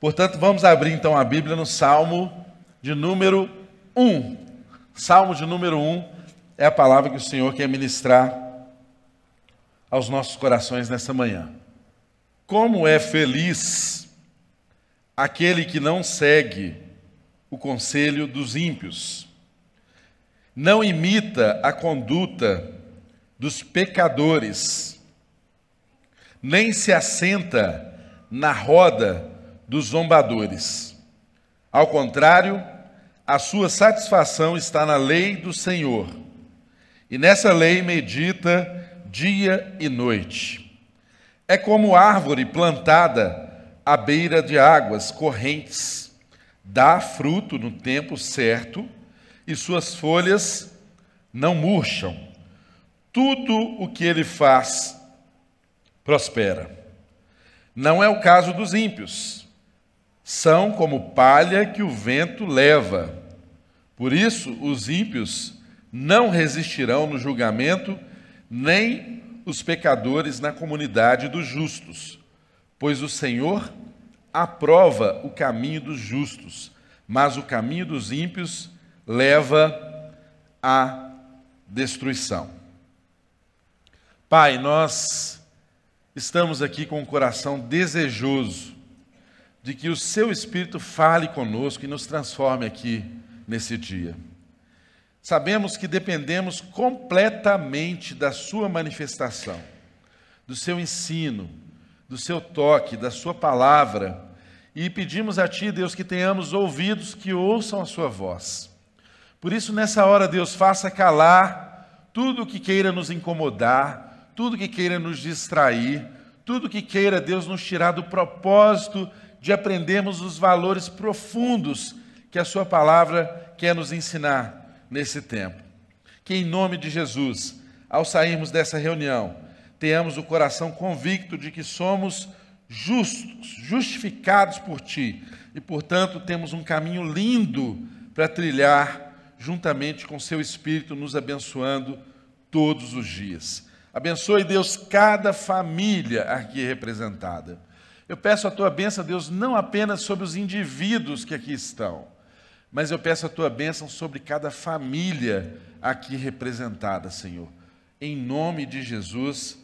Portanto, vamos abrir então a Bíblia no Salmo de número 1. Salmo de número 1 é a palavra que o Senhor quer ministrar aos nossos corações nessa manhã. Como é feliz aquele que não segue o conselho dos ímpios, não imita a conduta dos pecadores, nem se assenta na roda dos zombadores. Ao contrário, a sua satisfação está na lei do Senhor, e nessa lei medita dia e noite. É como árvore plantada à beira de águas correntes, dá fruto no tempo certo, e suas folhas não murcham. Tudo o que ele faz prospera. Não é o caso dos ímpios. São como palha que o vento leva. Por isso, os ímpios não resistirão no julgamento, nem os pecadores na comunidade dos justos. Pois o Senhor aprova o caminho dos justos, mas o caminho dos ímpios leva à destruição. Pai, nós estamos aqui com o coração desejoso de que o Seu Espírito fale conosco e nos transforme aqui nesse dia. Sabemos que dependemos completamente da Sua manifestação, do Seu ensino, do Seu toque, da Sua palavra, e pedimos a Ti, Deus, que tenhamos ouvidos que ouçam a Sua voz. Por isso, nessa hora, Deus, faça calar tudo que queira nos incomodar, tudo que queira nos distrair, tudo que queira, Deus, nos tirar do propósito de aprendermos os valores profundos que a Sua palavra quer nos ensinar nesse tempo. Que em nome de Jesus, ao sairmos dessa reunião, tenhamos o coração convicto de que somos justos, justificados por Ti, e, portanto, temos um caminho lindo para trilhar juntamente com Seu Espírito, nos abençoando todos os dias. Abençoe, Deus, cada família aqui representada. Eu peço a Tua bênção, Deus, não apenas sobre os indivíduos que aqui estão, mas eu peço a Tua bênção sobre cada família aqui representada, Senhor. Em nome de Jesus,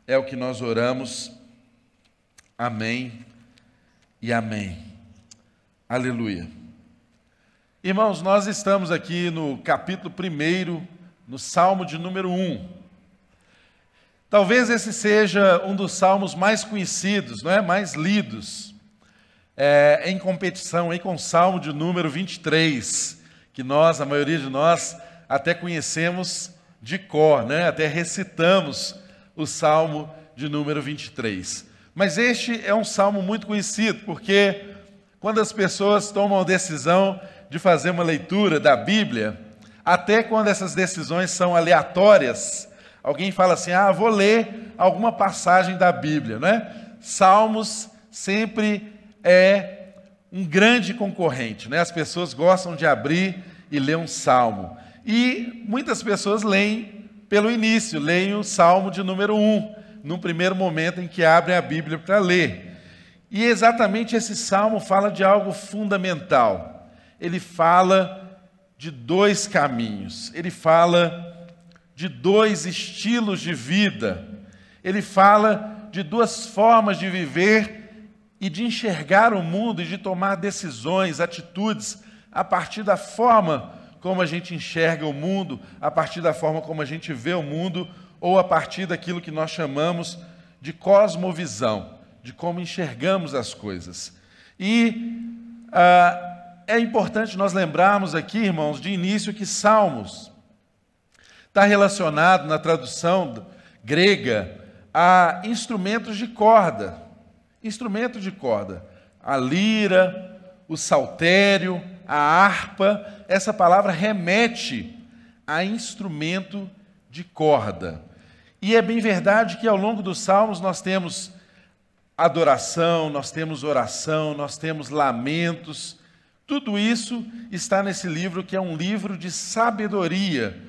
é o que nós oramos. Amém e amém. Aleluia. Irmãos, nós estamos aqui no capítulo 1, no Salmo de número 1. Talvez esse seja um dos salmos mais conhecidos, não é? Mais lidos, em competição aí com o Salmo de número 23, que nós, a maioria de nós, até conhecemos de cor, né? Até recitamos o Salmo de número 23. Mas este é um salmo muito conhecido, porque quando as pessoas tomam a decisão de fazer uma leitura da Bíblia, até quando essas decisões são aleatórias, alguém fala assim, vou ler alguma passagem da Bíblia, né? Salmos sempre é um grande concorrente, né? As pessoas gostam de abrir e ler um salmo. E muitas pessoas leem pelo início, leem o Salmo de número 1, num primeiro momento em que abrem a Bíblia para ler. E exatamente esse salmo fala de algo fundamental. Ele fala de dois caminhos, ele fala de dois estilos de vida, ele fala de duas formas de viver e de enxergar o mundo e de tomar decisões, atitudes, a partir da forma como a gente enxerga o mundo, a partir da forma como a gente vê o mundo, ou a partir daquilo que nós chamamos de cosmovisão, de como enxergamos as coisas. E é importante nós lembrarmos aqui, irmãos, de início que Salmos está relacionado na tradução grega a instrumentos de corda. Instrumentos de corda. A lira, o saltério, a harpa. Essa palavra remete a instrumento de corda. E é bem verdade que ao longo dos Salmos nós temos adoração, nós temos oração, nós temos lamentos. Tudo isso está nesse livro que é um livro de sabedoria.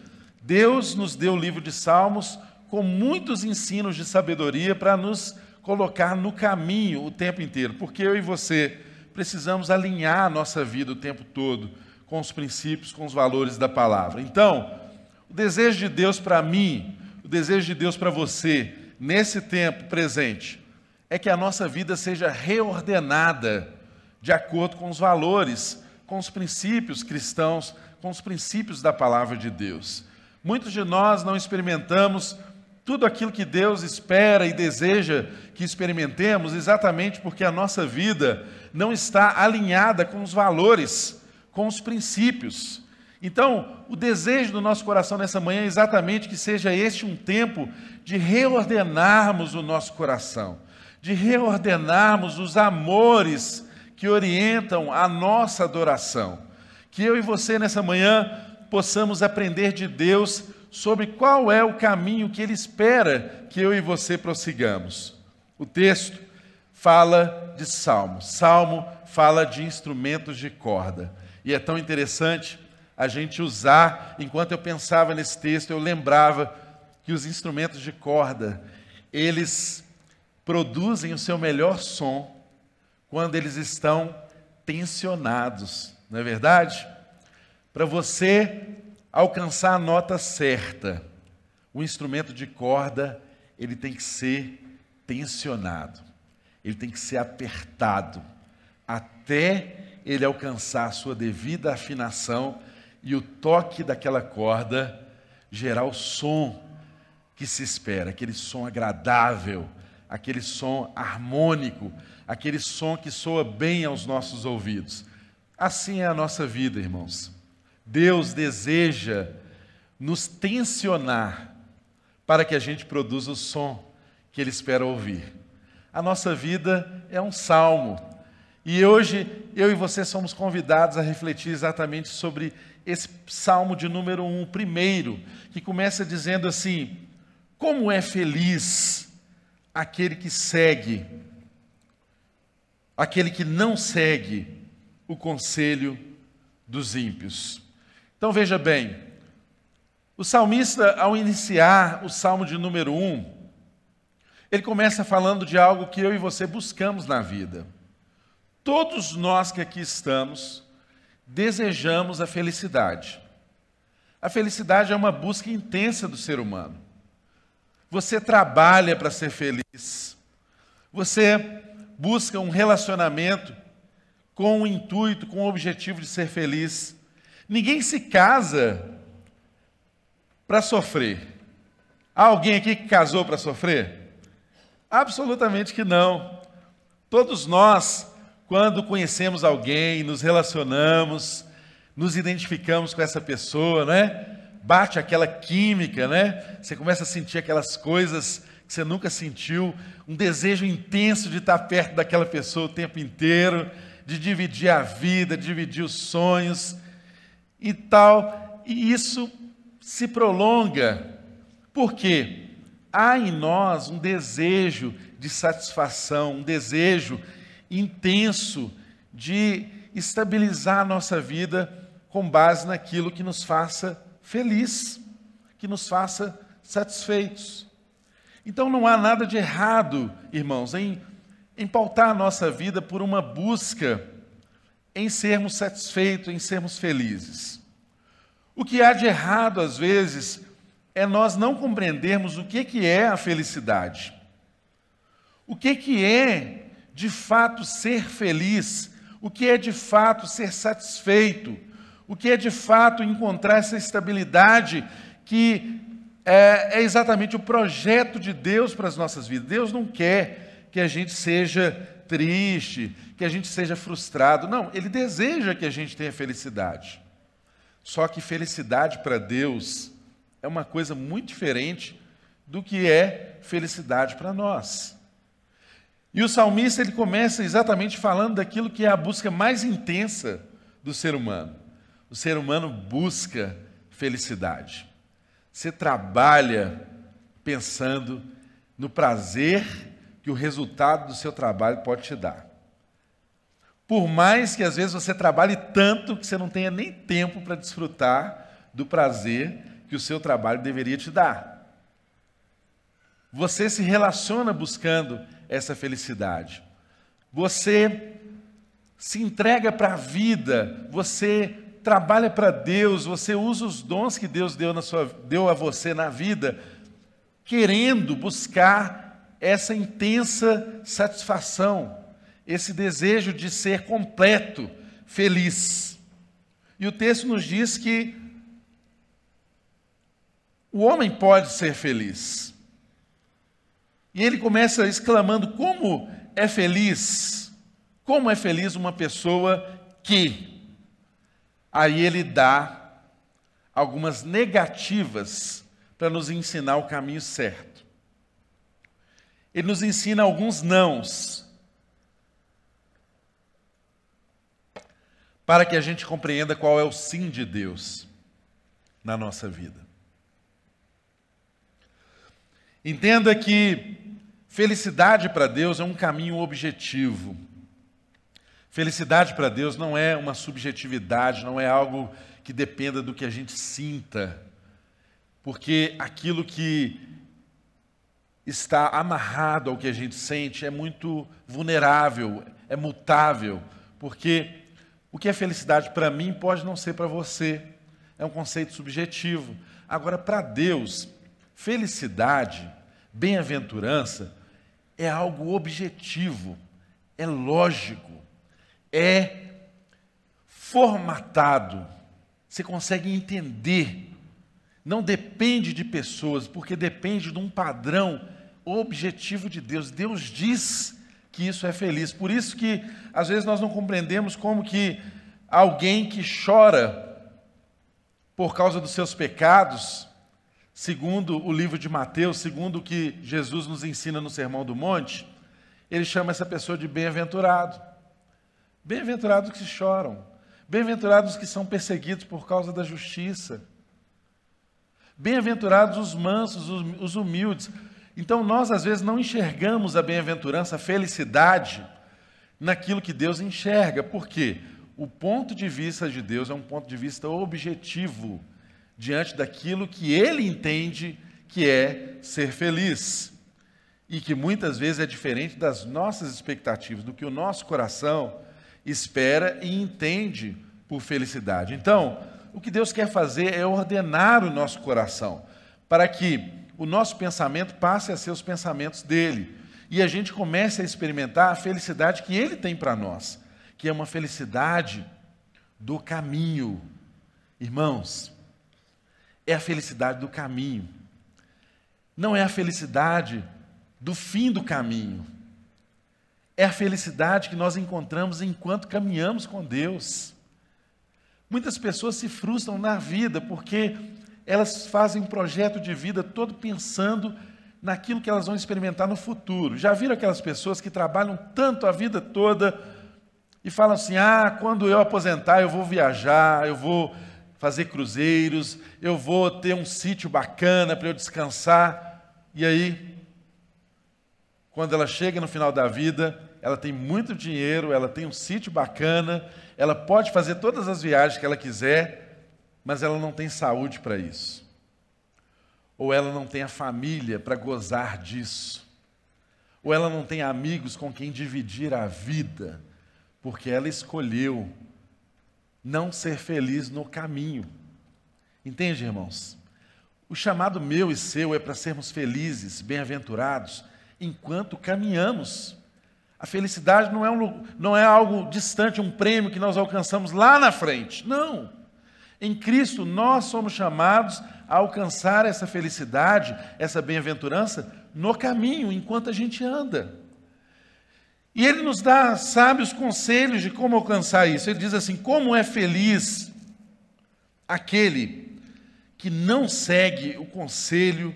Deus nos deu o livro de Salmos com muitos ensinos de sabedoria para nos colocar no caminho o tempo inteiro, porque eu e você precisamos alinhar a nossa vida o tempo todo com os princípios, com os valores da palavra. Então, o desejo de Deus para mim, o desejo de Deus para você, nesse tempo presente, é que a nossa vida seja reordenada de acordo com os valores, com os princípios cristãos, com os princípios da palavra de Deus. Muitos de nós não experimentamos tudo aquilo que Deus espera e deseja que experimentemos, exatamente porque a nossa vida não está alinhada com os valores, com os princípios. Então, o desejo do nosso coração nessa manhã é exatamente que seja este um tempo de reordenarmos o nosso coração, de reordenarmos os amores que orientam a nossa adoração. Que eu e você nessa manhã possamos aprender de Deus sobre qual é o caminho que Ele espera que eu e você prossigamos. O texto fala de salmo. Salmo fala de instrumentos de corda. E é tão interessante a gente usar, enquanto eu pensava nesse texto, eu lembrava que os instrumentos de corda, eles produzem o seu melhor som quando eles estão tensionados, não é verdade? Para você alcançar a nota certa, o instrumento de corda, ele tem que ser tensionado, ele tem que ser apertado, até ele alcançar a sua devida afinação e o toque daquela corda gerar o som que se espera, aquele som agradável, aquele som harmônico, aquele som que soa bem aos nossos ouvidos. Assim é a nossa vida, irmãos. Deus deseja nos tensionar para que a gente produza o som que Ele espera ouvir. A nossa vida é um salmo. E hoje, eu e você somos convidados a refletir exatamente sobre esse salmo de número 1, o primeiro, que começa dizendo assim: como é feliz aquele que segue, aquele que não segue o conselho dos ímpios. Então veja bem, o salmista, ao iniciar o salmo de número 1, ele começa falando de algo que eu e você buscamos na vida. Todos nós que aqui estamos desejamos a felicidade. A felicidade é uma busca intensa do ser humano. Você trabalha para ser feliz. Você busca um relacionamento com o intuito, com o objetivo de ser feliz. Ninguém se casa para sofrer. Há alguém aqui que casou para sofrer? Absolutamente que não. Todos nós, quando conhecemos alguém, nos relacionamos, nos identificamos com essa pessoa, né? Bate aquela química, né? Você começa a sentir aquelas coisas que você nunca sentiu, um desejo intenso de estar perto daquela pessoa o tempo inteiro, de dividir a vida, de dividir os sonhos e tal. E isso se prolonga. Por quê? Há em nós um desejo de satisfação, um desejo intenso de estabilizar a nossa vida com base naquilo que nos faça feliz, que nos faça satisfeitos. Então não há nada de errado, irmãos, em pautar a nossa vida por uma busca em sermos satisfeitos, em sermos felizes. O que há de errado, às vezes, é nós não compreendermos o que é a felicidade. O que é, de fato, ser feliz? O que é, de fato, ser satisfeito? O que é, de fato, encontrar essa estabilidade que é exatamente o projeto de Deus para as nossas vidas. Deus não quer que a gente seja triste, que a gente seja frustrado. Não, Ele deseja que a gente tenha felicidade. Só que felicidade para Deus é uma coisa muito diferente do que é felicidade para nós. E o salmista, ele começa exatamente falando daquilo que é a busca mais intensa do ser humano. O ser humano busca felicidade. Você trabalha pensando no prazer que o resultado do seu trabalho pode te dar. Por mais que às vezes você trabalhe tanto que você não tenha nem tempo para desfrutar do prazer que o seu trabalho deveria te dar. Você se relaciona buscando essa felicidade? Você se entrega para a vida, você trabalha para Deus, você usa os dons que Deus deu a você na vida, querendo buscar essa intensa satisfação, esse desejo de ser completo, feliz. E o texto nos diz que o homem pode ser feliz. E ele começa exclamando: como é feliz uma pessoa que... Aí ele dá algumas negativas para nos ensinar o caminho certo. Ele nos ensina alguns nãos, para que a gente compreenda qual é o sim de Deus na nossa vida. Entenda que felicidade para Deus é um caminho objetivo. Felicidade para Deus não é uma subjetividade, não é algo que dependa do que a gente sinta, porque aquilo que está amarrado ao que a gente sente é muito vulnerável, é mutável, porque o que é felicidade para mim pode não ser para você, é um conceito subjetivo. Agora, para Deus, felicidade, bem-aventurança, é algo objetivo, é lógico, é formatado, você consegue entender, não depende de pessoas, porque depende de um padrão objetivo de Deus. Deus diz que isso é feliz, por isso que às vezes nós não compreendemos como que alguém que chora por causa dos seus pecados, segundo o livro de Mateus, segundo o que Jesus nos ensina no Sermão do Monte, ele chama essa pessoa de bem-aventurado. Bem-aventurados que choram, bem-aventurados que são perseguidos por causa da justiça, bem-aventurados os mansos, os humildes. Então nós às vezes não enxergamos a bem-aventurança, a felicidade, naquilo que Deus enxerga. Por quê? O ponto de vista de Deus é um ponto de vista objetivo, diante daquilo que Ele entende que é ser feliz, e que muitas vezes é diferente das nossas expectativas, do que o nosso coração espera e entende por felicidade. Então, o que Deus quer fazer é ordenar o nosso coração, para que o nosso pensamento passe a ser os pensamentos dele, e a gente comece a experimentar a felicidade que Ele tem para nós, que é uma felicidade do caminho. Irmãos, é a felicidade do caminho, não é a felicidade do fim do caminho. É a felicidade que nós encontramos enquanto caminhamos com Deus. Muitas pessoas se frustram na vida porque elas fazem um projeto de vida todo pensando naquilo que elas vão experimentar no futuro. Já viram aquelas pessoas que trabalham tanto a vida toda e falam assim: quando eu aposentar eu vou viajar, eu vou fazer cruzeiros, eu vou ter um sítio bacana para eu descansar. E aí, quando ela chega no final da vida, ela tem muito dinheiro, ela tem um sítio bacana, ela pode fazer todas as viagens que ela quiser, mas ela não tem saúde para isso. Ou ela não tem a família para gozar disso. Ou ela não tem amigos com quem dividir a vida, porque ela escolheu não ser feliz no caminho. Entende, irmãos? O chamado meu e seu é para sermos felizes, bem-aventurados, enquanto caminhamos. A felicidade não é algo distante, um prêmio que nós alcançamos lá na frente. Não. Em Cristo nós somos chamados a alcançar essa felicidade, essa bem-aventurança no caminho, enquanto a gente anda. E Ele nos dá sábios conselhos de como alcançar isso. Ele diz assim: como é feliz aquele que não segue o conselho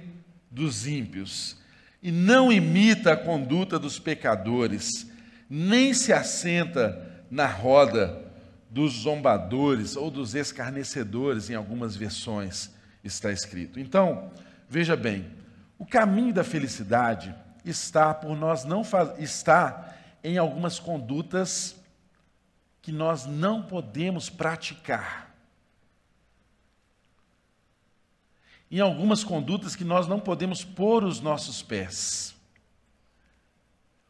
dos ímpios, e não imita a conduta dos pecadores, nem se assenta na roda dos zombadores ou dos escarnecedores, em algumas versões está escrito. Então, veja bem, o caminho da felicidade está em algumas condutas que nós não podemos praticar. Em algumas condutas que nós não podemos pôr os nossos pés.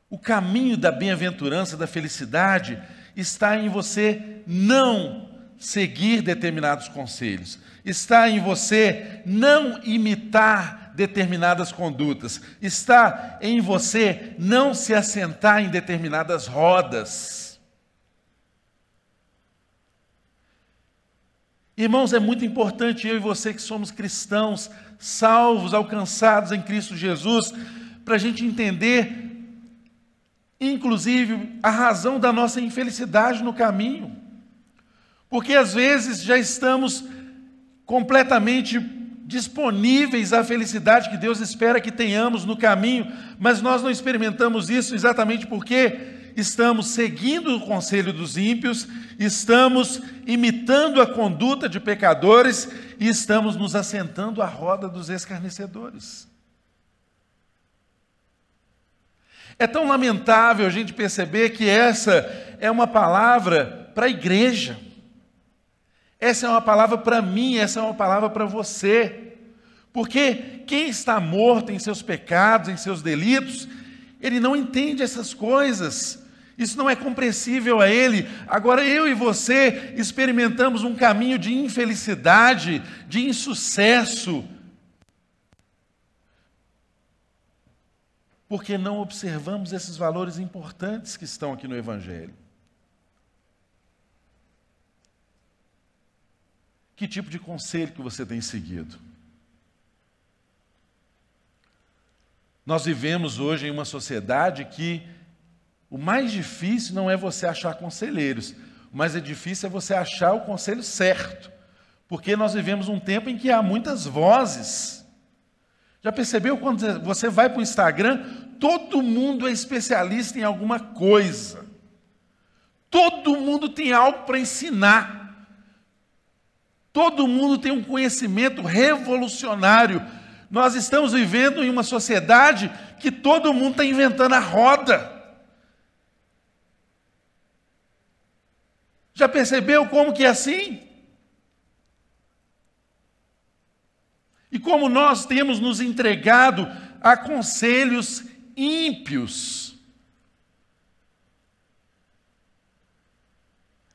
O caminho da bem-aventurança, da felicidade, está em você não seguir determinados conselhos, está em você não imitar determinadas condutas, está em você não se assentar em determinadas rodas. Irmãos, é muito importante eu e você que somos cristãos, salvos, alcançados em Cristo Jesus, para a gente entender, inclusive, a razão da nossa infelicidade no caminho. Porque às vezes já estamos completamente disponíveis à felicidade que Deus espera que tenhamos no caminho, mas nós não experimentamos isso exatamente porque estamos seguindo o conselho dos ímpios, estamos imitando a conduta de pecadores e estamos nos assentando à roda dos escarnecedores. É tão lamentável a gente perceber que essa é uma palavra para a igreja. Essa é uma palavra para mim, essa é uma palavra para você. Porque quem está morto em seus pecados, em seus delitos, ele não entende essas coisas. Isso não é compreensível a ele. Agora eu e você experimentamos um caminho de infelicidade, de insucesso, porque não observamos esses valores importantes que estão aqui no Evangelho. Que tipo de conselho que você tem seguido? Nós vivemos hoje em uma sociedade que o mais difícil não é você achar conselheiros, o mais difícil é você achar o conselho certo, porque nós vivemos um tempo em que há muitas vozes. Já percebeu quando você vai para o Instagram, todo mundo é especialista em alguma coisa. Todo mundo tem algo para ensinar. Todo mundo tem um conhecimento revolucionário. Nós estamos vivendo em uma sociedade que todo mundo está inventando a roda. Já percebeu como que é assim? E como nós temos nos entregado a conselhos ímpios.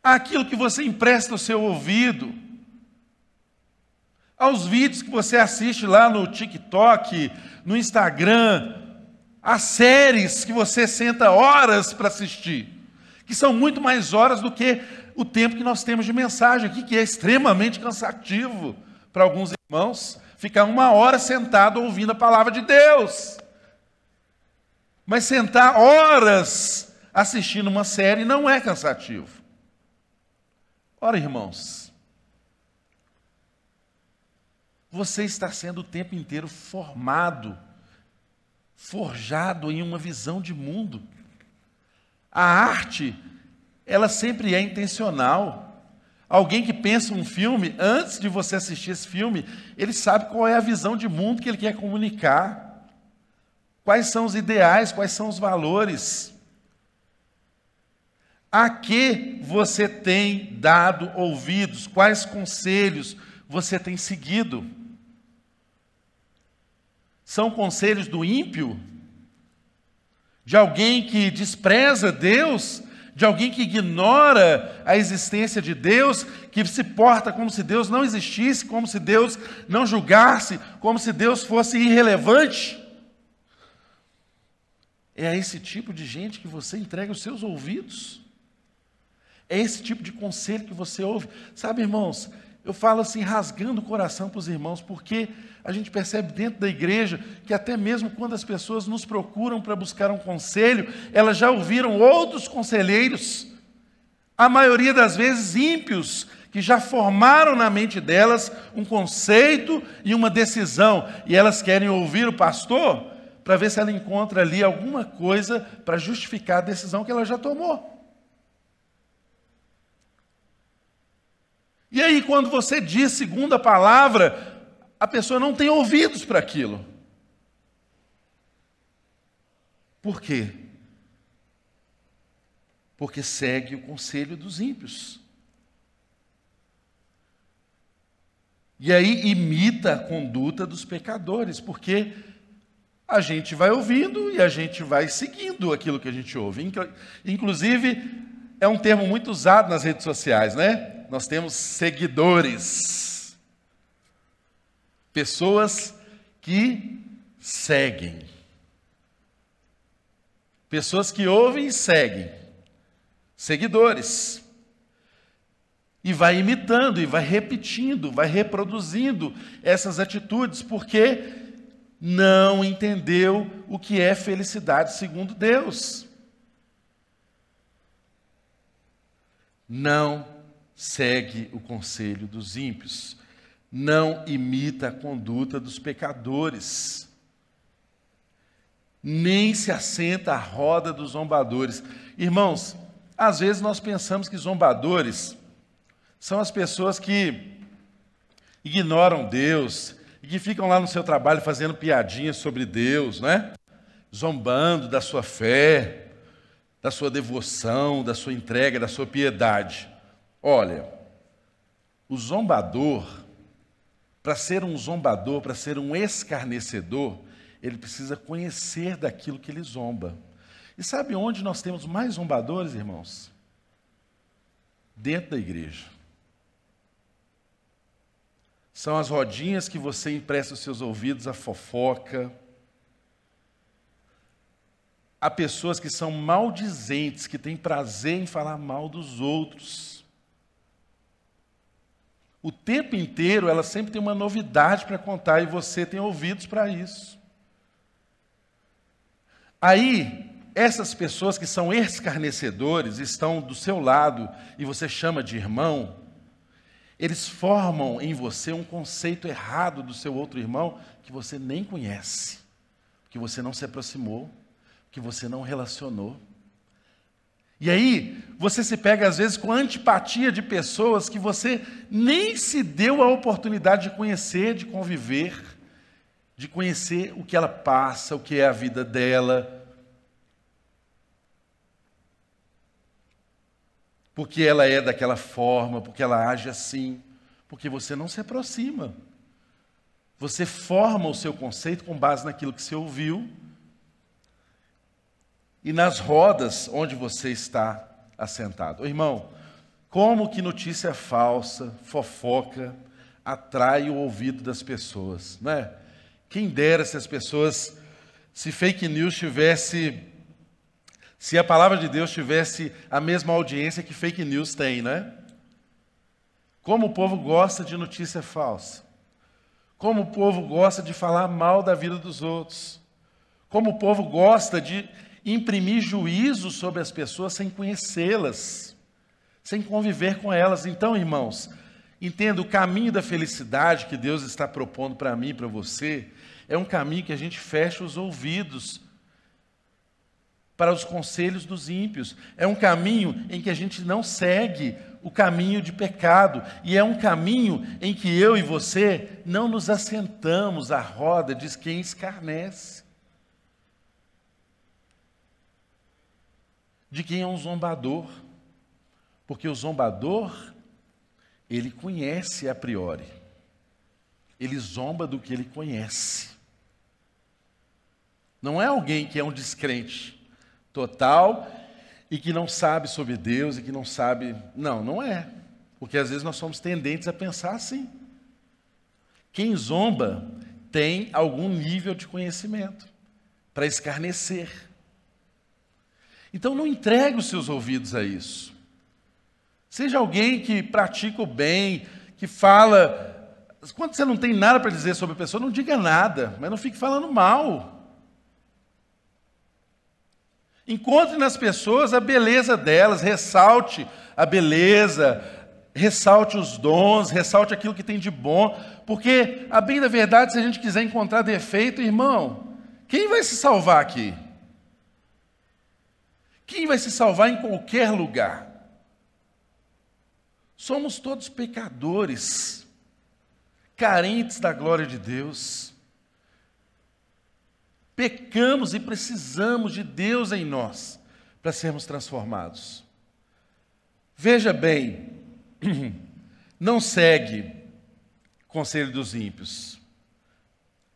Aquilo que você empresta o seu ouvido, aos vídeos que você assiste lá no TikTok, no Instagram, às séries que você senta horas para assistir, que são muito mais horas do que o tempo que nós temos de mensagem aqui, que é extremamente cansativo para alguns irmãos, ficar 1 hora sentado ouvindo a palavra de Deus. Mas sentar horas assistindo uma série não é cansativo. Ora, irmãos, você está sendo o tempo inteiro formado, forjado em uma visão de mundo. A arte, ela sempre é intencional. Alguém que pensa um filme, antes de você assistir esse filme, ele sabe qual é a visão de mundo que ele quer comunicar. Quais são os ideais, quais são os valores. A que você tem dado ouvidos? Quais conselhos você tem seguido? São conselhos do ímpio? De alguém que despreza Deus? De alguém que ignora a existência de Deus? Que se porta como se Deus não existisse, como se Deus não julgasse, como se Deus fosse irrelevante? É a esse tipo de gente que você entrega os seus ouvidos? É esse tipo de conselho que você ouve? Sabe, irmãos, eu falo assim, rasgando o coração para os irmãos, porque a gente percebe dentro da igreja que até mesmo quando as pessoas nos procuram para buscar um conselho, elas já ouviram outros conselheiros, a maioria das vezes ímpios, que já formaram na mente delas um conceito e uma decisão, e elas querem ouvir o pastor para ver se ela encontra ali alguma coisa para justificar a decisão que ela já tomou. E aí, quando você diz segundo a palavra, a pessoa não tem ouvidos para aquilo. Por quê? Porque segue o conselho dos ímpios. E aí imita a conduta dos pecadores, porque a gente vai ouvindo e a gente vai seguindo aquilo que a gente ouve. Inclusive, é um termo muito usado nas redes sociais, né? Nós temos seguidores. Pessoas que seguem. Pessoas que ouvem e seguem. Seguidores. E vai imitando, e vai repetindo, vai reproduzindo essas atitudes, porque não entendeu o que é felicidade segundo Deus. Não segue o conselho dos ímpios. Não imita a conduta dos pecadores. Nem se assenta à roda dos zombadores. Irmãos, às vezes nós pensamos que zombadores são as pessoas que ignoram Deus e que ficam lá no seu trabalho fazendo piadinhas sobre Deus, né? Zombando da sua fé, da sua devoção, da sua entrega, da sua piedade. Olha, o zombador, para ser um zombador, para ser um escarnecedor, ele precisa conhecer daquilo que ele zomba. E sabe onde nós temos mais zombadores, irmãos? Dentro da igreja. São as rodinhas que você empresta os seus ouvidos à fofoca. Há pessoas que são maldizentes, que têm prazer em falar mal dos outros. O tempo inteiro ela sempre tem uma novidade para contar e você tem ouvidos para isso. Aí, essas pessoas que são escarnecedores, estão do seu lado e você chama de irmão, eles formam em você um conceito errado do seu outro irmão que você nem conhece, que você não se aproximou, que você não relacionou. E aí, você se pega às vezes com antipatia de pessoas que você nem se deu a oportunidade de conhecer, de conviver, de conhecer o que ela passa, o que é a vida dela. Porque ela é daquela forma, porque ela age assim, porque você não se aproxima. Você forma o seu conceito com base naquilo que você ouviu e nas rodas onde você está assentado. Irmão, como que notícia falsa, fofoca, atrai o ouvido das pessoas, não é? Quem dera se as pessoas, se fake news tivesse... Se a palavra de Deus tivesse a mesma audiência que fake news tem, né? Como o povo gosta de notícia falsa. Como o povo gosta de falar mal da vida dos outros. Como o povo gosta de imprimir juízo sobre as pessoas sem conhecê-las, sem conviver com elas. Então, irmãos, entenda, o caminho da felicidade que Deus está propondo para mim e para você é um caminho que a gente fecha os ouvidos para os conselhos dos ímpios. É um caminho em que a gente não segue o caminho de pecado. E é um caminho em que eu e você não nos assentamos à roda de quem escarnece. De quem é um zombador. Porque o zombador, ele conhece a priori. Ele zomba do que ele conhece. Não é alguém que é um descrente total e que não sabe sobre Deus e que não sabe... Não, não é. Porque às vezes nós somos tendentes a pensar assim. Quem zomba tem algum nível de conhecimento para escarnecer. Então não entregue os seus ouvidos a isso. Seja alguém que pratica o bem, que fala... Quando você não tem nada para dizer sobre a pessoa, não diga nada, mas não fique falando mal. Encontre nas pessoas a beleza delas, ressalte a beleza, ressalte os dons, ressalte aquilo que tem de bom, porque, a bem da verdade, se a gente quiser encontrar defeito, irmão, quem vai se salvar aqui? Quem vai se salvar em qualquer lugar? Somos todos pecadores, carentes da glória de Deus. Pecamos e precisamos de Deus em nós para sermos transformados. Veja bem, não segue o conselho dos ímpios.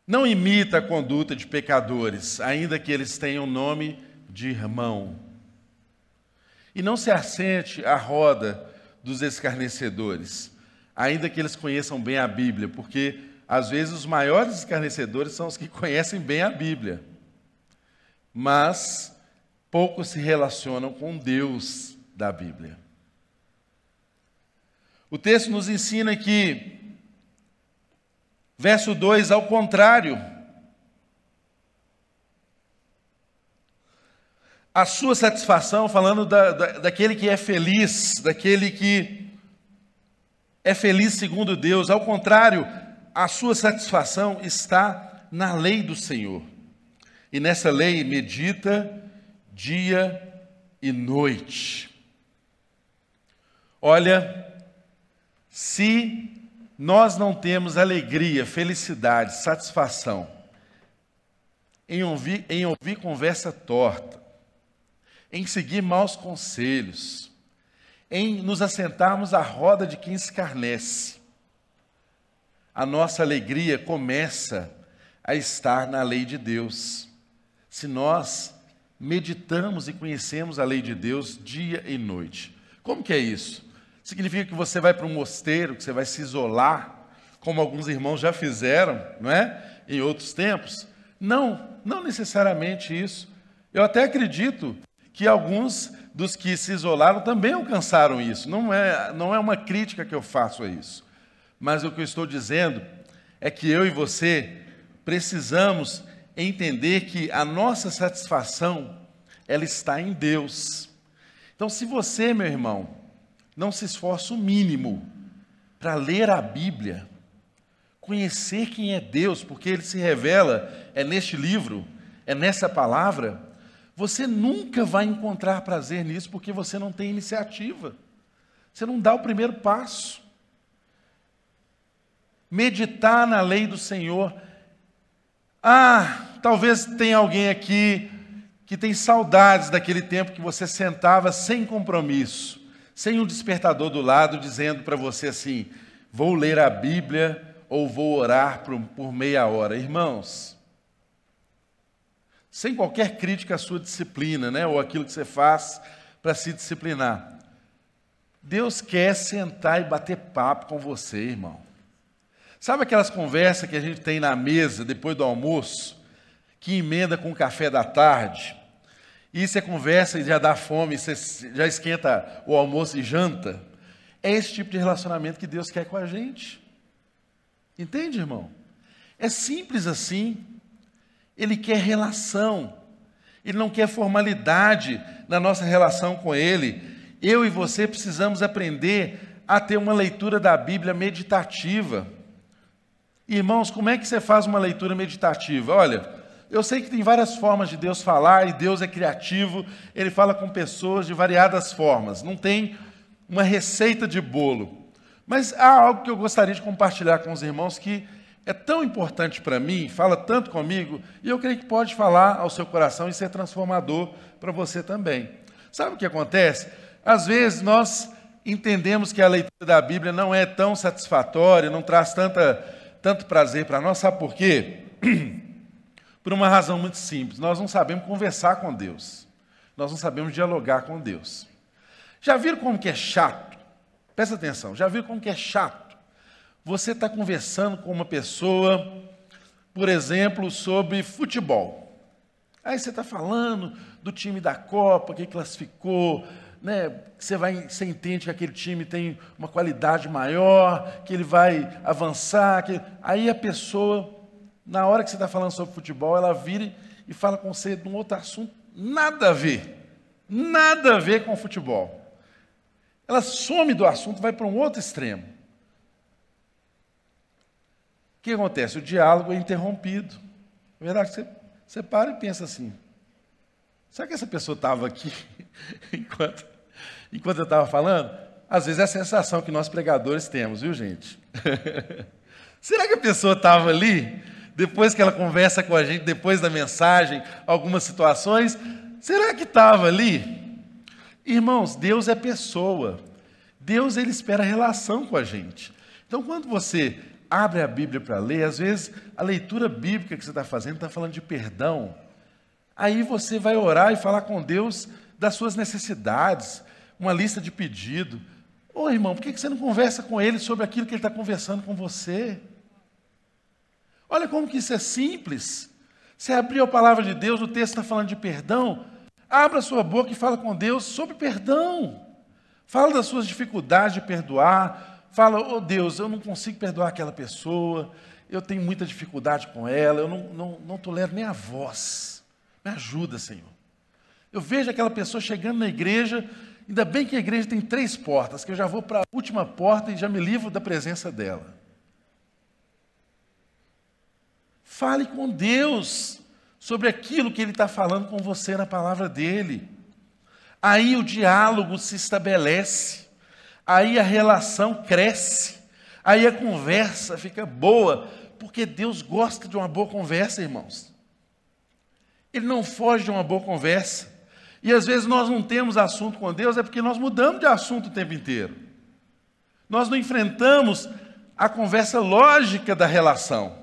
Não imita a conduta de pecadores, ainda que eles tenham nome de irmão. E não se assente à roda dos escarnecedores, ainda que eles conheçam bem a Bíblia, porque às vezes os maiores escarnecedores são os que conhecem bem a Bíblia, mas poucos se relacionam com Deus da Bíblia. O texto nos ensina que, verso 2, ao contrário, a sua satisfação, falando daquele que é feliz, daquele que é feliz segundo Deus, ao contrário, a sua satisfação está na lei do Senhor. E nessa lei medita dia e noite. Olha, se nós não temos alegria, felicidade, satisfação em ouvir conversa torta, em seguir maus conselhos, em nos assentarmos à roda de quem escarnece, a nossa alegria começa a estar na lei de Deus. Se nós meditamos e conhecemos a lei de Deus dia e noite. Como que é isso? Significa que você vai para um mosteiro, que você vai se isolar, como alguns irmãos já fizeram, não é? Em outros tempos? Não, não necessariamente isso. Eu até acredito que alguns dos que se isolaram também alcançaram isso. Não é uma crítica que eu faço a isso. Mas o que eu estou dizendo é que eu e você precisamos entender que a nossa satisfação, ela está em Deus. Então, se você, meu irmão, não se esforça o mínimo para ler a Bíblia, conhecer quem é Deus, porque Ele se revela, é neste livro, é nessa palavra, você nunca vai encontrar prazer nisso, porque você não tem iniciativa. Você não dá o primeiro passo. Meditar na lei do Senhor. Talvez tenha alguém aqui que tem saudades daquele tempo que você sentava sem compromisso, sem um despertador do lado, dizendo para você assim, vou ler a Bíblia ou vou orar por meia hora. Irmãos, sem qualquer crítica à sua disciplina, né, ou aquilo que você faz para se disciplinar, Deus quer sentar e bater papo com você, irmão. Sabe aquelas conversas que a gente tem na mesa depois do almoço, que emenda com o café da tarde, e você conversa e já dá fome, você já esquenta o almoço e janta? É esse tipo de relacionamento que Deus quer com a gente. Entende, irmão? É simples assim. Ele quer relação. Ele não quer formalidade na nossa relação com Ele. Eu e você precisamos aprender a ter uma leitura da Bíblia meditativa. Irmãos, como é que você faz uma leitura meditativa? Olha, eu sei que tem várias formas de Deus falar, e Deus é criativo, Ele fala com pessoas de variadas formas, não tem uma receita de bolo. Mas há algo que eu gostaria de compartilhar com os irmãos que é tão importante para mim, fala tanto comigo, e eu creio que pode falar ao seu coração e ser transformador para você também. Sabe o que acontece? Às vezes nós entendemos que a leitura da Bíblia não é tão satisfatória, não traz tanto prazer para nós. Sabe por quê? Por uma razão muito simples. Nós não sabemos conversar com Deus. Nós não sabemos dialogar com Deus. Já viram como que é chato? Presta atenção. Já viram como que é chato? Você está conversando com uma pessoa, por exemplo, sobre futebol. Aí você está falando do time da Copa, que classificou, né? Você entende que aquele time tem uma qualidade maior, que ele vai avançar. Aí a pessoa, na hora que você está falando sobre futebol, ela vira e fala com você de um outro assunto, nada a ver com futebol. Ela some do assunto, vai para um outro extremo. O que acontece? O diálogo é interrompido. Na verdade, você para e pensa assim, será que essa pessoa estava aqui enquanto eu estava falando? Às vezes é a sensação que nós pregadores temos, viu, gente? Será que a pessoa estava ali, depois que ela conversa com a gente, depois da mensagem, algumas situações, será que estava ali? Irmãos, Deus é pessoa. Deus, Ele espera relação com a gente. Então, quando você abre a Bíblia para ler, às vezes a leitura bíblica que você está fazendo está falando de perdão. Aí você vai orar e falar com Deus das suas necessidades, uma lista de pedido. Ô irmão, por que você não conversa com Ele sobre aquilo que Ele está conversando com você? Olha como que isso é simples. Você abriu a palavra de Deus, o texto está falando de perdão, abra a sua boca e fala com Deus sobre perdão. Fala das suas dificuldades de perdoar. Fala, oh Deus, eu não consigo perdoar aquela pessoa, eu tenho muita dificuldade com ela, eu não tolero nem a voz. Me ajuda, Senhor. Eu vejo aquela pessoa chegando na igreja, ainda bem que a igreja tem 3 portas, que eu já vou para a última porta e já me livro da presença dela. Fale com Deus sobre aquilo que Ele está falando com você na palavra dEle. Aí o diálogo se estabelece, aí a relação cresce, aí a conversa fica boa, porque Deus gosta de uma boa conversa, irmãos. Ele não foge de uma boa conversa. E às vezes nós não temos assunto com Deus, é porque nós mudamos de assunto o tempo inteiro. Nós não enfrentamos a conversa lógica da relação.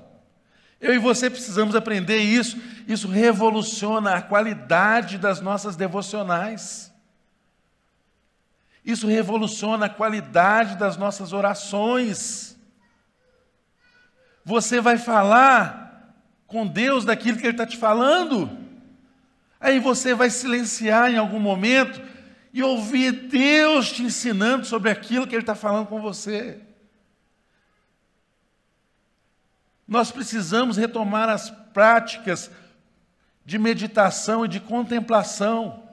Eu e você precisamos aprender isso. Isso revoluciona a qualidade das nossas devocionais. Isso revoluciona a qualidade das nossas orações. Você vai falar com Deus daquilo que Ele está te falando. Aí você vai silenciar em algum momento e ouvir Deus te ensinando sobre aquilo que Ele está falando com você. Nós precisamos retomar as práticas de meditação e de contemplação.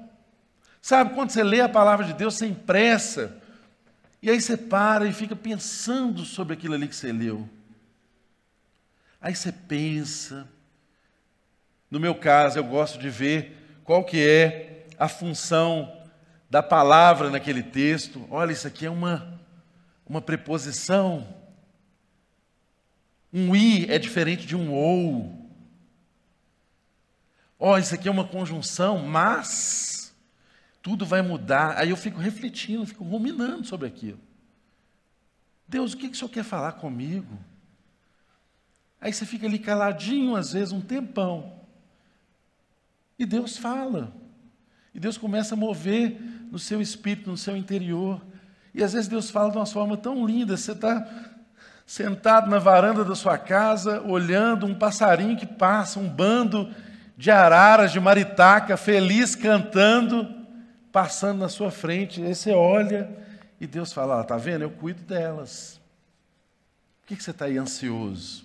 Sabe, quando você lê a palavra de Deus sem pressa, e aí você para e fica pensando sobre aquilo ali que você leu. Aí você pensa. No meu caso, eu gosto de ver qual que é a função da palavra naquele texto. Olha, isso aqui é uma preposição. Um i é diferente de um ou. Ó, isso aqui é uma conjunção, mas tudo vai mudar. Aí eu fico refletindo, fico ruminando sobre aquilo. Deus, o que o Senhor quer falar comigo? Aí você fica ali caladinho, às vezes, um tempão. E Deus fala. E Deus começa a mover no seu espírito, no seu interior. E às vezes Deus fala de uma forma tão linda. Você está sentado na varanda da sua casa, olhando um passarinho que passa, um bando de araras, de maritaca, feliz, cantando, passando na sua frente. Aí você olha e Deus fala, está vendo? Eu cuido delas. Por que você está aí ansioso?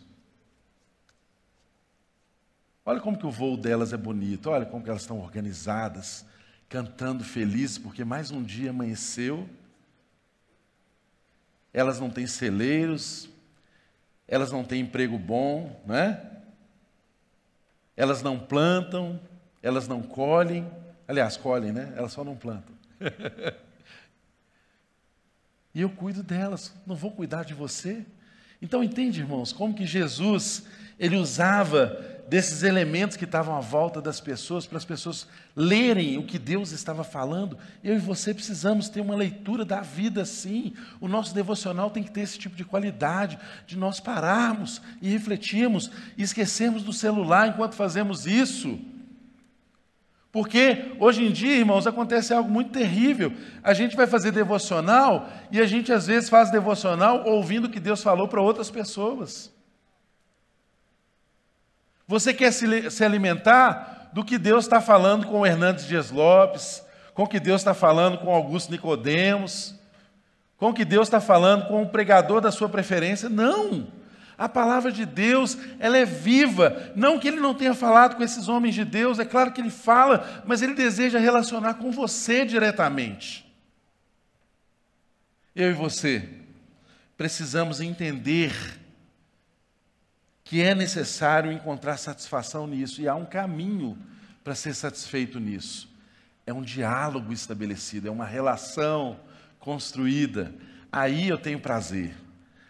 Olha como que o voo delas é bonito, olha como que elas estão organizadas, cantando felizes, porque mais um dia amanheceu. Elas não têm celeiros, elas não têm emprego bom, né? Elas não plantam, elas não colhem. Aliás, colhem, né? Elas só não plantam. E eu cuido delas, não vou cuidar de você? Então, entende, irmãos, como que Jesus, Ele usava desses elementos que estavam à volta das pessoas, para as pessoas lerem o que Deus estava falando. Eu e você precisamos ter uma leitura da vida assim. O nosso devocional tem que ter esse tipo de qualidade, de nós pararmos e refletirmos, e esquecermos do celular enquanto fazemos isso. Porque hoje em dia, irmãos, acontece algo muito terrível. A gente vai fazer devocional, e a gente às vezes faz devocional ouvindo o que Deus falou para outras pessoas. Você quer se alimentar do que Deus está falando com o Hernandes Dias Lopes, com o que Deus está falando com Augusto Nicodemos, com o que Deus está falando com o pregador da sua preferência? Não! A palavra de Deus, ela é viva. Não que Ele não tenha falado com esses homens de Deus, é claro que Ele fala, mas Ele deseja relacionar com você diretamente. Eu e você precisamos entender que é necessário encontrar satisfação nisso, e há um caminho para ser satisfeito nisso. É um diálogo estabelecido, é uma relação construída. Aí eu tenho prazer,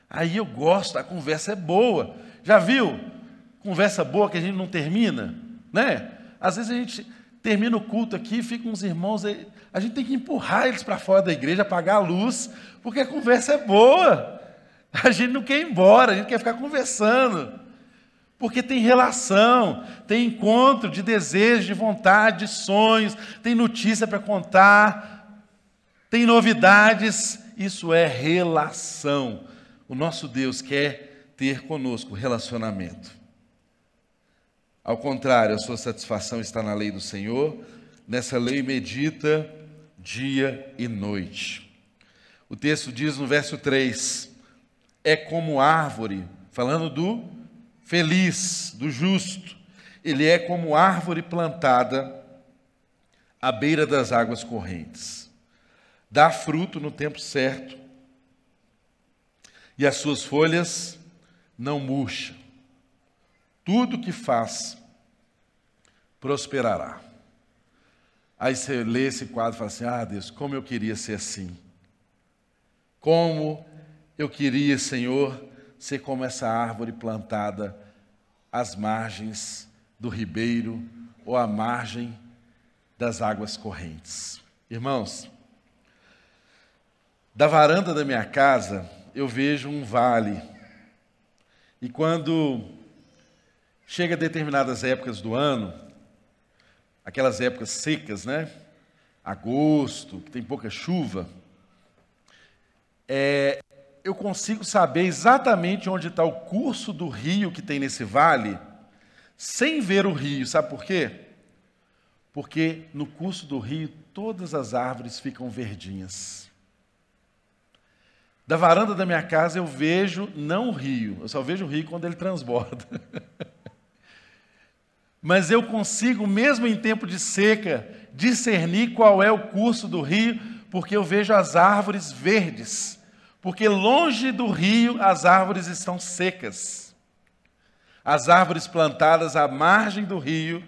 aí eu gosto, a conversa é boa. Já viu? Conversa boa que a gente não termina, né? Às vezes a gente termina o culto aqui, fica uns irmãos, a gente tem que empurrar eles para fora da igreja, apagar a luz, porque a conversa é boa. A gente não quer ir embora, a gente quer ficar conversando. Porque tem relação, tem encontro de desejo, de vontade, de sonhos, tem notícia para contar, tem novidades. Isso é relação. O nosso Deus quer ter conosco relacionamento. Ao contrário, a sua satisfação está na lei do Senhor, nessa lei medita dia e noite. O texto diz no verso 3, é como árvore, falando do feliz, do justo, ele é como árvore plantada à beira das águas correntes. Dá fruto no tempo certo, e as suas folhas não murcham. Tudo que faz prosperará. Aí você lê esse quadro e fala assim, ah, Deus, como eu queria ser assim. Como eu queria, Senhor, ser como essa árvore plantada às margens do ribeiro ou à margem das águas correntes. Irmãos, da varanda da minha casa, eu vejo um vale. E quando chega a determinadas épocas do ano, aquelas épocas secas, né? Agosto, que tem pouca chuva, eu consigo saber exatamente onde está o curso do rio que tem nesse vale, sem ver o rio. Sabe por quê? Porque no curso do rio todas as árvores ficam verdinhas. Da varanda da minha casa eu vejo não o rio, eu só vejo o rio quando ele transborda. Mas eu consigo, mesmo em tempo de seca, discernir qual é o curso do rio, porque eu vejo as árvores verdes. Porque longe do rio as árvores estão secas. As árvores plantadas à margem do rio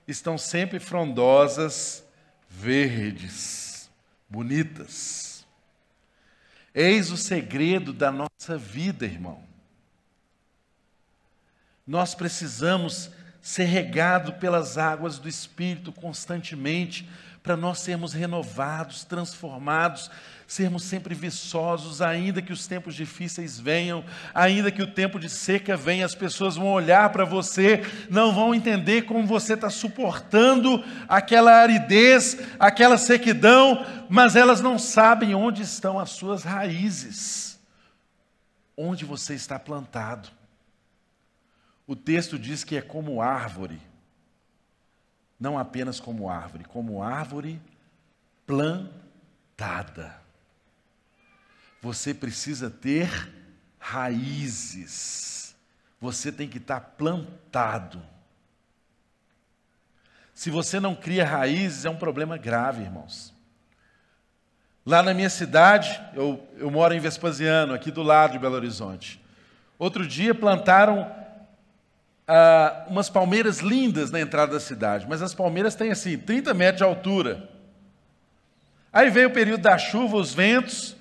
estão sempre frondosas, verdes, bonitas. Eis o segredo da nossa vida, irmão. Nós precisamos ser regados pelas águas do Espírito constantemente, para nós sermos renovados, transformados, sermos sempre viçosos, ainda que os tempos difíceis venham, ainda que o tempo de seca venha, as pessoas vão olhar para você, não vão entender como você está suportando aquela aridez, aquela sequidão, mas elas não sabem onde estão as suas raízes, onde você está plantado. O texto diz que é como árvore, não apenas como árvore plantada. Você precisa ter raízes, você tem que estar plantado. Se você não cria raízes, é um problema grave, irmãos. Lá na minha cidade, eu moro em Vespasiano, aqui do lado de Belo Horizonte. Outro dia plantaram umas palmeiras lindas na entrada da cidade, mas as palmeiras têm assim, 30 metros de altura. Aí veio o período da chuva, os ventos,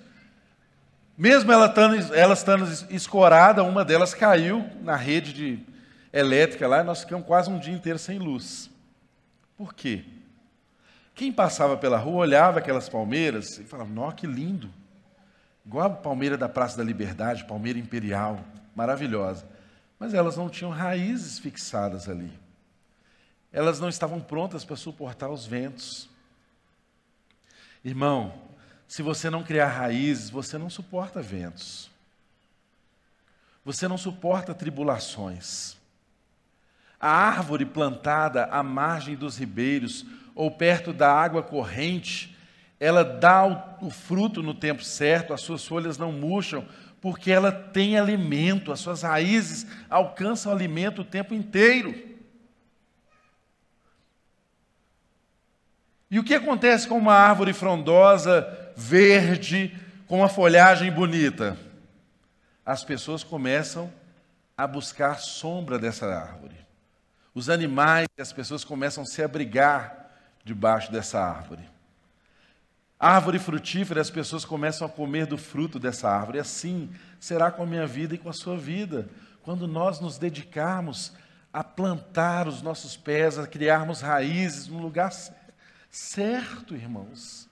mesmo elas estando escorada, uma delas caiu na rede elétrica lá, e nós ficamos quase um dia inteiro sem luz. Por quê? Quem passava pela rua olhava aquelas palmeiras e falava, nossa, que lindo. Igual a palmeira da Praça da Liberdade, palmeira imperial, maravilhosa. Mas elas não tinham raízes fixadas ali. Elas não estavam prontas para suportar os ventos. Irmão, se você não criar raízes, você não suporta ventos. Você não suporta tribulações. A árvore plantada à margem dos ribeiros ou perto da água corrente, ela dá o fruto no tempo certo, as suas folhas não murcham, porque ela tem alimento, as suas raízes alcançam alimento o tempo inteiro. E o que acontece com uma árvore frondosa, verde, com uma folhagem bonita? As pessoas começam a buscar sombra dessa árvore. Os animais e as pessoas começam a se abrigar debaixo dessa árvore. Árvore frutífera, as pessoas começam a comer do fruto dessa árvore. E assim será com a minha vida e com a sua vida. Quando nós nos dedicarmos a plantar os nossos pés, a criarmos raízes no lugar certo, irmãos.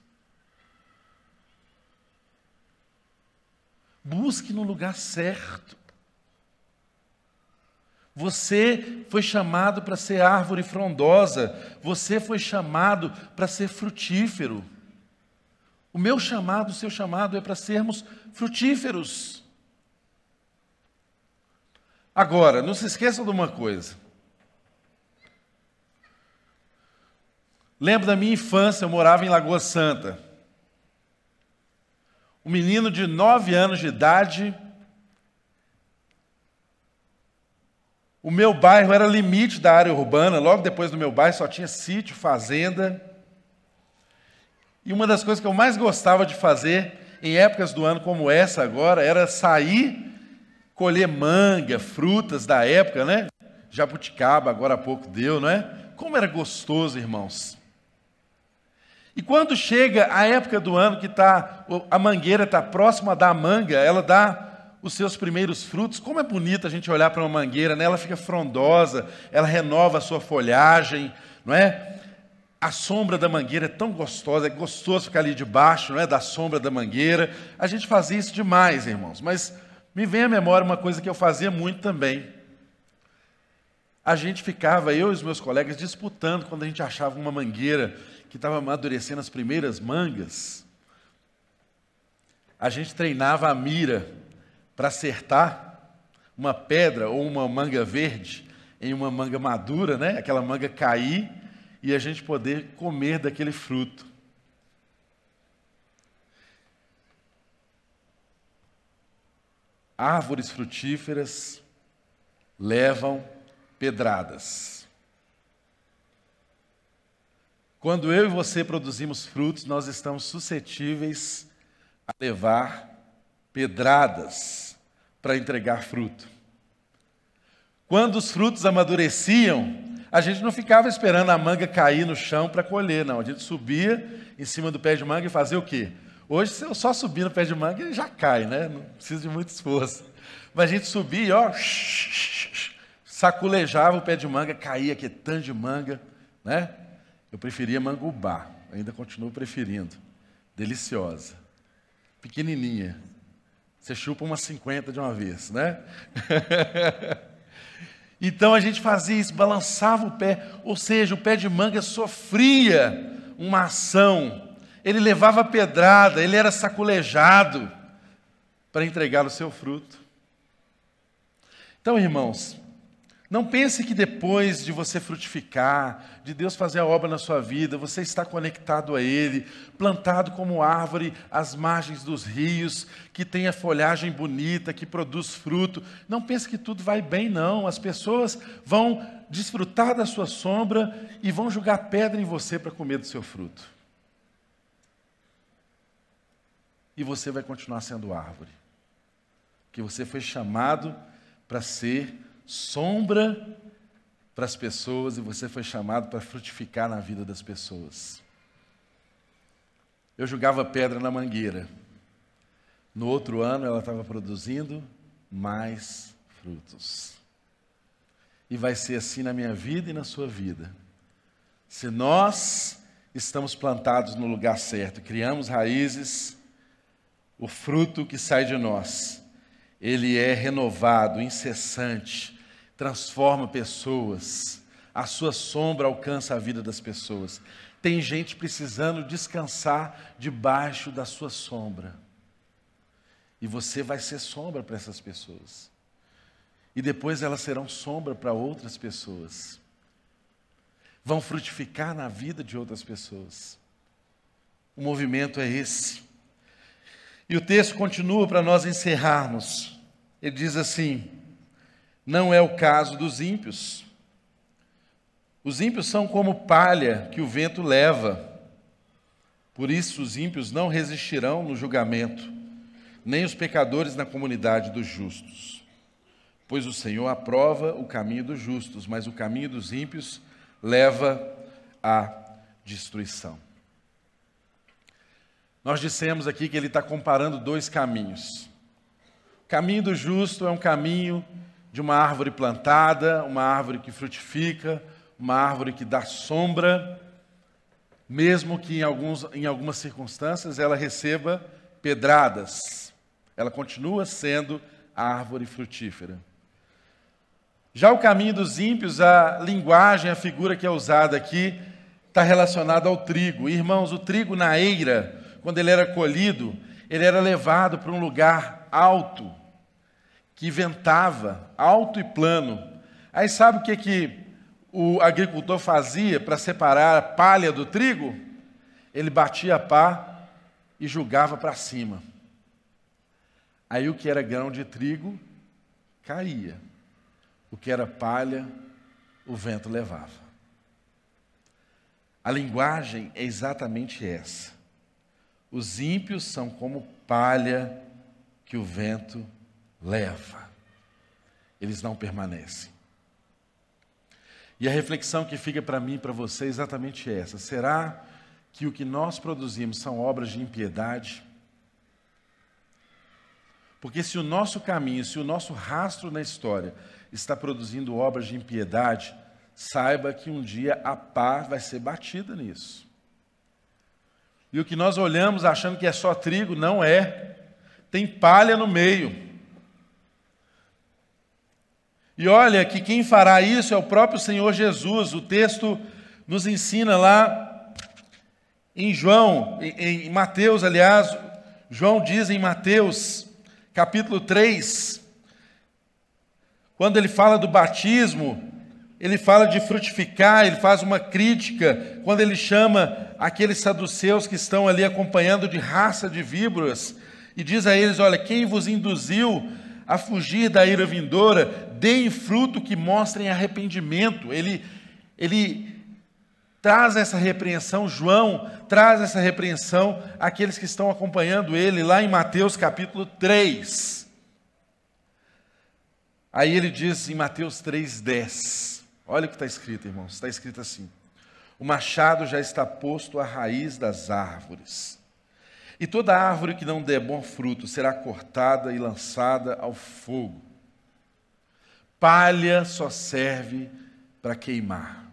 Busque no lugar certo. Você foi chamado para ser árvore frondosa. Você foi chamado para ser frutífero. O meu chamado, o seu chamado é para sermos frutíferos. Agora, não se esqueçam de uma coisa. Lembro da minha infância, eu morava em Lagoa Santa. Um menino de 9 anos de idade. O meu bairro era limite da área urbana. Logo depois do meu bairro só tinha sítio, fazenda. E uma das coisas que eu mais gostava de fazer em épocas do ano como essa agora era sair, colher manga, frutas da época, né? Jabuticaba, agora há pouco deu, não é? Como era gostoso, irmãos. E quando chega a época do ano que a mangueira está próxima da manga, ela dá os seus primeiros frutos. Como é bonito a gente olhar para uma mangueira, né? Ela fica frondosa, ela renova a sua folhagem, não é? A sombra da mangueira é tão gostosa, é gostoso ficar ali debaixo, não é? Da sombra da mangueira. A gente fazia isso demais, irmãos, mas me vem à memória uma coisa que eu fazia muito também. A gente ficava, eu e os meus colegas, disputando quando a gente achava uma mangueira que estava amadurecendo as primeiras mangas. A gente treinava a mira para acertar uma pedra ou uma manga verde em uma manga madura, né? Aquela manga cair e a gente poder comer daquele fruto. Árvores frutíferas levam pedradas. Quando eu e você produzimos frutos, nós estamos suscetíveis a levar pedradas para entregar fruto. Quando os frutos amadureciam, a gente não ficava esperando a manga cair no chão para colher, não. A gente subia em cima do pé de manga e fazia o quê? Hoje, se eu só subir no pé de manga, ele já cai, né? Não precisa de muito esforço. Mas a gente subia e, ó, saculejava o pé de manga, caía aquele tanto de manga, né? Eu preferia mangubá, ainda continuo preferindo. Deliciosa. Pequenininha. Você chupa umas 50 de uma vez, né? Então a gente fazia isso, balançava o pé, ou seja, o pé de manga sofria uma ação. Ele levava pedrada, ele era saculejado para entregar o seu fruto. Então, irmãos, não pense que depois de você frutificar, de Deus fazer a obra na sua vida, você está conectado a Ele, plantado como árvore às margens dos rios, que tem a folhagem bonita, que produz fruto. Não pense que tudo vai bem, não. As pessoas vão desfrutar da sua sombra e vão jogar pedra em você para comer do seu fruto. E você vai continuar sendo árvore. Porque você foi chamado para ser sombra para as pessoas e você foi chamado para frutificar na vida das pessoas. Eu jogava pedra na mangueira. No outro ano ela estava produzindo mais frutos. E vai ser assim na minha vida e na sua vida. Se nós estamos plantados no lugar certo, criamos raízes, o fruto que sai de nós, ele é renovado, incessante, transforma pessoas, a sua sombra alcança a vida das pessoas. Tem gente precisando descansar debaixo da sua sombra. E você vai ser sombra para essas pessoas. E depois elas serão sombra para outras pessoas. Vão frutificar na vida de outras pessoas. O movimento é esse. E o texto continua para nós encerrarmos. Ele diz assim: não é o caso dos ímpios. Os ímpios são como palha que o vento leva. Por isso os ímpios não resistirão no julgamento, nem os pecadores na comunidade dos justos. Pois o Senhor aprova o caminho dos justos, mas o caminho dos ímpios leva à destruição. Nós dissemos aqui que ele está comparando dois caminhos. O caminho do justo é um caminho de uma árvore plantada, uma árvore que frutifica, uma árvore que dá sombra, mesmo que em algumas circunstâncias ela receba pedradas. ela continua sendo árvore frutífera. Já o caminho dos ímpios, a linguagem, a figura que é usada aqui, está relacionada ao trigo. Irmãos, o trigo na eira, quando ele era colhido, ele era levado para um lugar alto, que ventava, alto e plano. Aí sabe o que o agricultor fazia para separar a palha do trigo? Ele batia a pá e jogava para cima. Aí o que era grão de trigo caía. O que era palha, o vento levava. A linguagem é exatamente essa. Os ímpios são como palha que o vento leva. Eles não permanecem. E a reflexão que fica para mim e para você é exatamente essa. Será que o que nós produzimos são obras de impiedade? Porque se o nosso caminho, se o nosso rastro na história está produzindo obras de impiedade, saiba que um dia a pá vai ser batida nisso. E o que nós olhamos achando que é só trigo, não é. Tem palha no meio. E olha que quem fará isso é o próprio Senhor Jesus. O texto nos ensina lá em João, em Mateus, aliás, João diz em Mateus, capítulo 3, quando ele fala do batismo, ele fala de frutificar, ele faz uma crítica, quando ele chama aqueles saduceus que estão ali acompanhando de raça de víboras, e diz a eles, olha, quem vos induziu a fugir da ira vindoura, deem fruto que mostrem arrependimento. Ele traz essa repreensão, João traz essa repreensão àqueles que estão acompanhando ele, lá em Mateus capítulo 3. Aí ele diz em Mateus 3,10, olha o que está escrito, irmãos, está escrito assim, o machado já está posto à raiz das árvores, e toda árvore que não der bom fruto será cortada e lançada ao fogo. Palha só serve para queimar.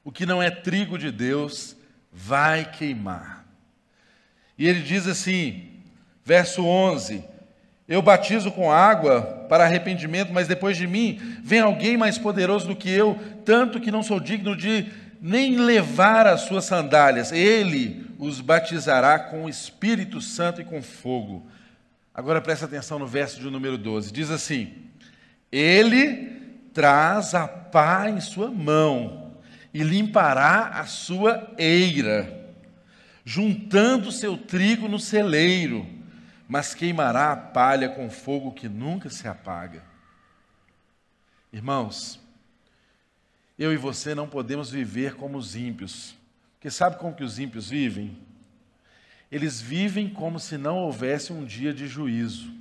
O que não é trigo de Deus vai queimar. E ele diz assim, verso 11, eu batizo com água para arrependimento, mas depois de mim vem alguém mais poderoso do que eu, tanto que não sou digno de nem levar as suas sandálias. Ele os batizará com o Espírito Santo e com fogo. Agora presta atenção no verso de número 12. Diz assim, ele traz a pá em sua mão e limpará a sua eira, juntando seu trigo no celeiro, mas queimará a palha com fogo que nunca se apaga. Irmãos, eu e você não podemos viver como os ímpios. Porque sabe como que os ímpios vivem? Eles vivem como se não houvesse um dia de juízo.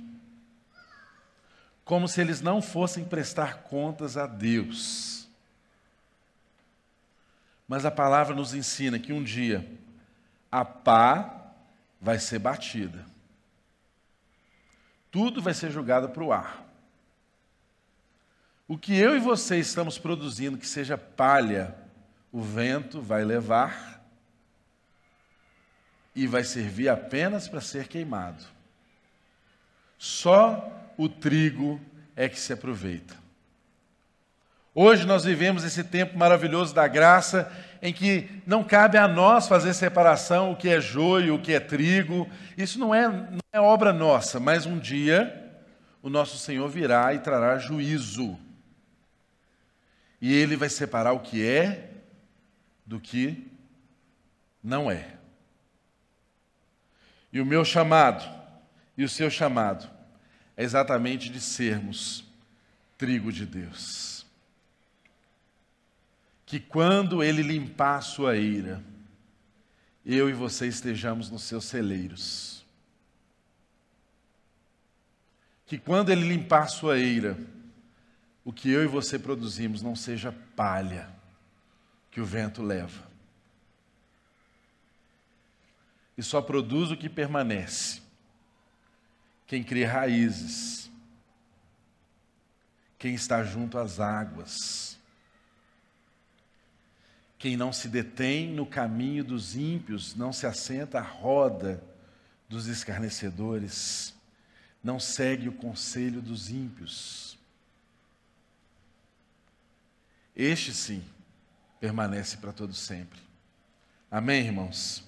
Como se eles não fossem prestar contas a Deus. Mas a palavra nos ensina que um dia a pá vai ser batida. Tudo vai ser jogado para o ar. O que eu e você estamos produzindo que seja palha, o vento vai levar e vai servir apenas para ser queimado. Só o trigo é que se aproveita. Hoje nós vivemos esse tempo maravilhoso da graça, em que não cabe a nós fazer separação, o que é joio, o que é trigo. Isso não é obra nossa, mas um dia o nosso Senhor virá e trará juízo. E Ele vai separar o que é do que não é. E o meu chamado e o seu chamado é exatamente de sermos trigo de Deus. Que quando Ele limpar a sua eira, eu e você estejamos nos seus celeiros. Que quando Ele limpar a sua eira, o que eu e você produzimos não seja palha que o vento leva. E só produz o que permanece. Quem cria raízes. Quem está junto às águas. Quem não se detém no caminho dos ímpios, não se assenta à roda dos escarnecedores, não segue o conselho dos ímpios. Este sim permanece para todo sempre. Amém, irmãos?